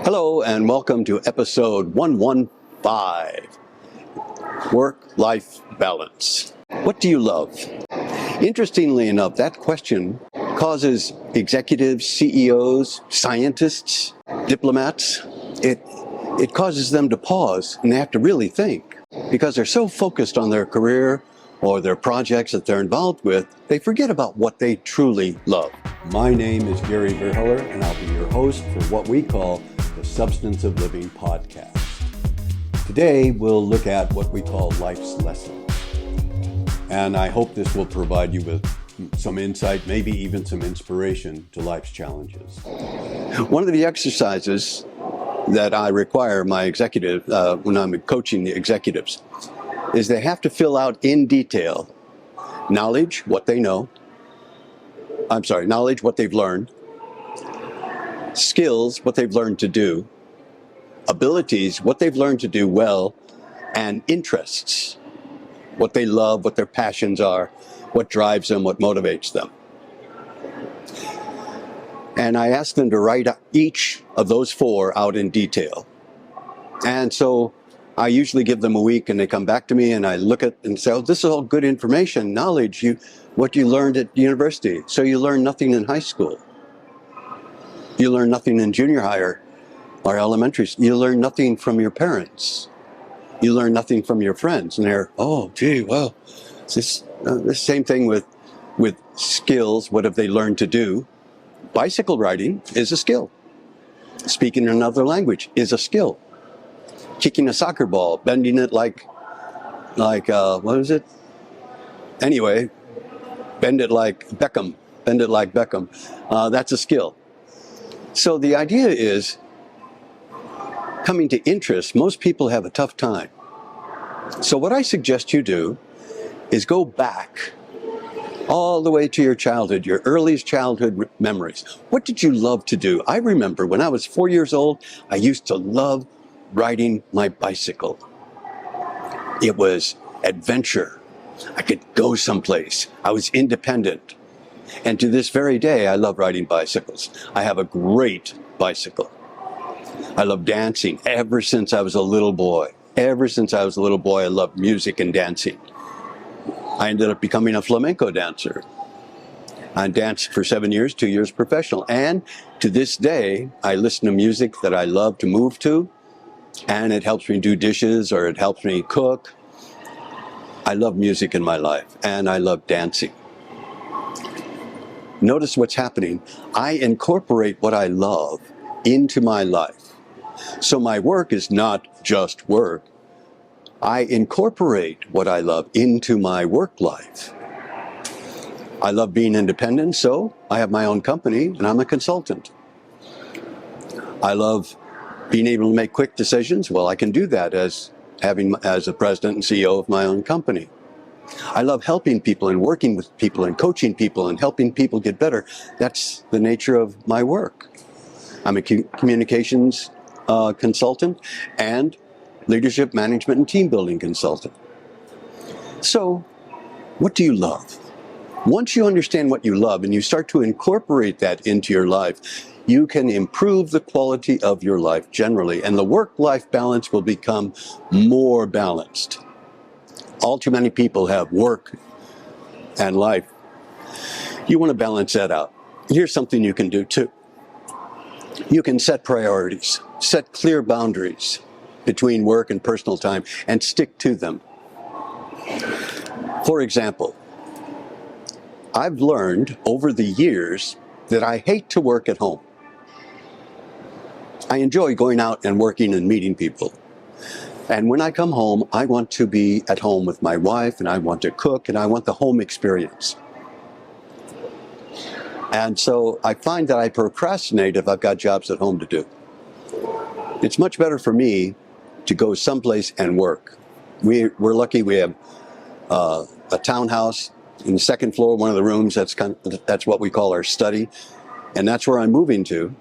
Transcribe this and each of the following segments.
Hello and welcome to episode 115, Work-Life Balance. What do you love? Interestingly enough, that question causes executives, CEOs, scientists, diplomats, it causes them to pause and they have to really think because they're so focused on their career or their projects that they're involved with, they forget about what they truly love. My name is Vierheller and I'll be your host for what we call the Substance of Living podcast. Today we'll look at what we call life's lessons. And I hope this will provide you with some insight, maybe even some inspiration to life's challenges. One of the exercises that I require my executive when I'm coaching the executives is they have to fill out in detail knowledge, what they know. Knowledge, what they've learned. Skills, what they've learned to do. Abilities, what they've learned to do well. And interests, what they love, what their passions are, what drives them, what motivates them. And I ask them to write each of those four out in detail. And so I usually give them a week and they come back to me and I look at and say, oh, this is all good information, knowledge, what you learned at university. So you learned nothing in high school. You learned nothing in junior high or elementary school. You learned nothing from your parents. You learn nothing from your friends. And they're, oh, gee, well, it's the same thing with skills. What have they learned to do? Bicycle riding is a skill. Speaking another language is a skill. Kicking a soccer ball, bending it like what is it? Anyway, bend it like Beckham. That's a skill. So the idea is, coming to interest, most people have a tough time. So what I suggest you do is go back all the way to your childhood, your earliest childhood memories. What did you love to do? I remember when I was 4 years old, I used to love riding my bicycle. It was adventure. I could go someplace. I was independent. And to this very day, I love riding bicycles. I have a great bicycle. I love dancing ever since I was a little boy. Ever since I was a little boy, I loved music and dancing. I ended up becoming a flamenco dancer. I danced for 7 years, 2 years professional. And to this day, I listen to music that I love to move to. And it helps me do dishes or it helps me cook. I love music in my life and I love dancing. Notice what's happening. I incorporate what I love into my life. So my work is not just work. I incorporate what I love into my work life. I love being independent, so I have my own company and I'm a consultant. I love being able to make quick decisions. Well, I can do that as a president and CEO of my own company. I love helping people and working with people and coaching people and helping people get better. That's the nature of my work. I'm a communications consultant and leadership, management, and team building consultant. So, what do you love? Once you understand what you love and you start to incorporate that into your life, you can improve the quality of your life generally, and the work-life balance will become more balanced. All too many people have work and life. You want to balance that out. Here's something you can do too. You can set priorities, set clear boundaries between work and personal time, and stick to them. For example, I've learned over the years that I hate to work at home. I enjoy going out and working and meeting people. And when I come home, I want to be at home with my wife, and I want to cook, and I want the home experience. And so I find that I procrastinate if I've got jobs at home to do. It's much better for me to go someplace and work. We're lucky we have a townhouse in the second floor, one of the rooms, that's what we call our study. And that's where I'm moving to.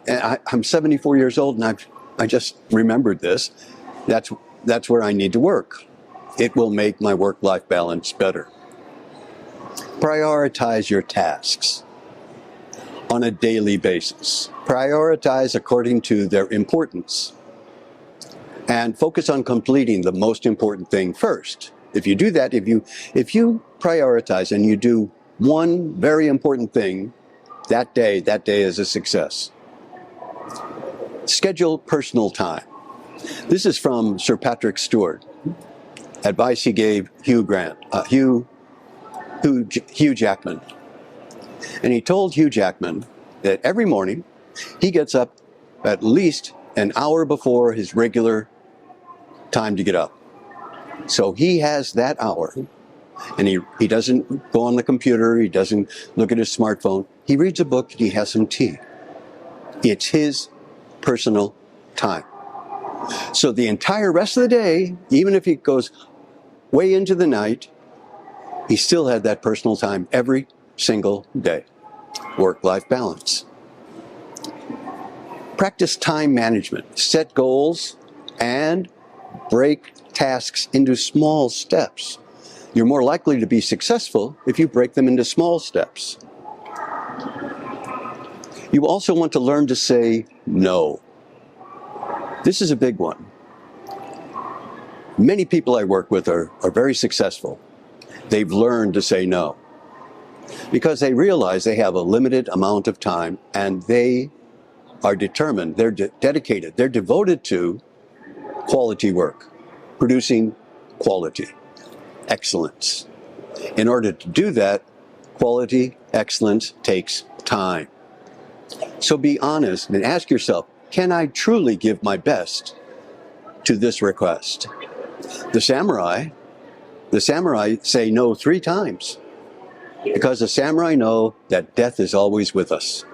And I'm 74 years old and I just remembered this. That's where I need to work. It will make my work-life balance better. Prioritize your tasks. on a daily basis. Prioritize according to their importance. And focus on completing the most important thing first. If you do that, if you prioritize and you do one very important thing that day is a success. Schedule personal time. This is from Sir Patrick Stewart. Advice he gave Hugh Jackman. And he told Hugh Jackman that every morning he gets up at least an hour before his regular time to get up. So he has that hour, and he doesn't go on the computer, he doesn't look at his smartphone, he reads a book, he has some tea. It's his personal time. So the entire rest of the day, even if he goes way into the night, he still had that personal time every single day. Work-life balance. Practice time management. Set goals and break tasks into small steps. You're more likely to be successful if you break them into small steps. You also want to learn to say no. This is a big one. Many people I work with are very successful. They've learned to say no because they realize they have a limited amount of time, and they are determined, they're dedicated, they're devoted to quality work, producing quality, excellence. In order to do that, quality, excellence takes time. So be honest and ask yourself, can I truly give my best to this request? The samurai say no 3 times because the samurai know that death is always with us.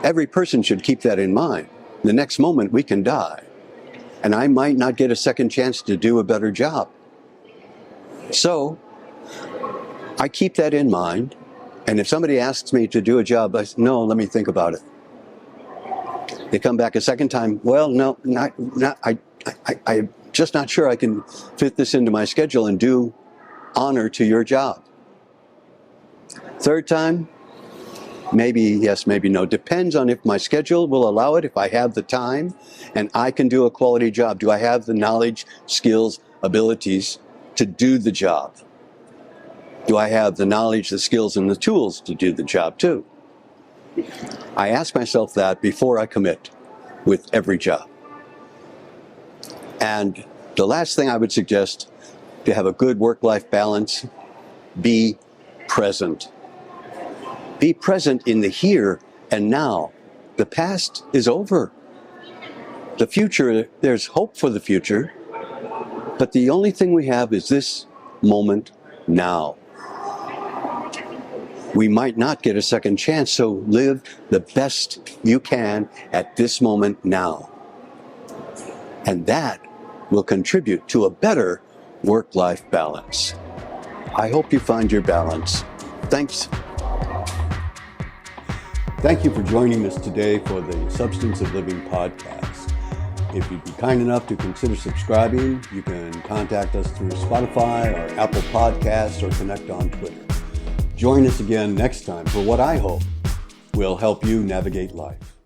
Every person should keep that in mind. The next moment we can die, and I might not get a second chance to do a better job. So I keep that in mind, and if somebody asks me to do a job, I say, no, let me think about it. They come back a second time, well, no, I'm just not sure I can fit this into my schedule and do honor to your job. Third time, maybe yes, maybe no. Depends on if my schedule will allow it, if I have the time and I can do a quality job. Do I have the knowledge, skills, abilities to do the job? Do I have the knowledge, the skills, and the tools to do the job too? I ask myself that before I commit with every job. And the last thing I would suggest to have a good work-life balance, be present. Be present in the here and now. The past is over. The future, there's hope for the future, but the only thing we have is this moment now. We might not get a second chance, so live the best you can at this moment now. And that will contribute to a better work-life balance. I hope you find your balance. Thanks. Thank you for joining us today for the Substance of Living podcast. If you'd be kind enough to consider subscribing, you can contact us through Spotify or Apple Podcasts or connect on Twitter. Join us again next time for what I hope will help you navigate life.